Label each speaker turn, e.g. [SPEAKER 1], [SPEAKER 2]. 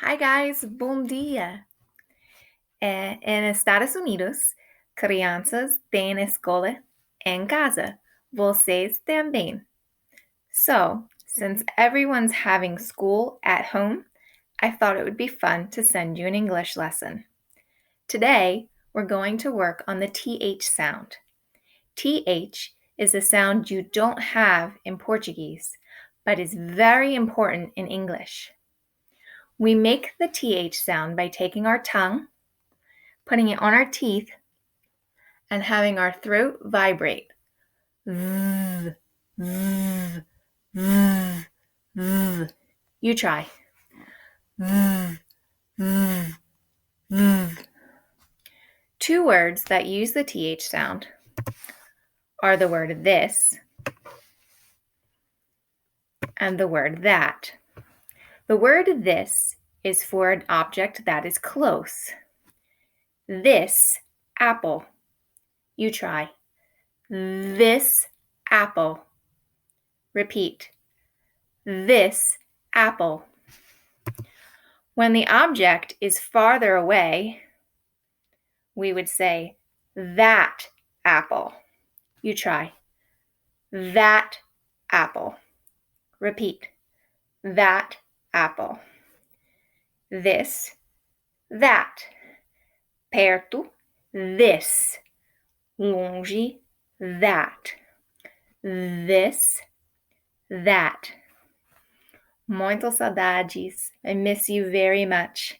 [SPEAKER 1] Hi guys, bom dia. Em Estados Unidos, crianças têm escola em casa. Vocês também. So, since everyone's having school at home, I thought it would be fun to send you an English lesson. Today, we're going to work on the TH sound. TH is a sound you don't have in Portuguese, but is very important in English. We make the TH sound by taking our tongue, putting it on our teeth, and having our throat vibrate. You try. Two words that use the TH sound are the word this and the word that. The word this is for an object that is close. This apple. You try. This apple. Repeat. This apple. When the object is farther away, we would say that apple. You try. That apple. Repeat. That apple. This, that. Perto, this. Longe, that. This, that. Muito saudades. I miss you very much.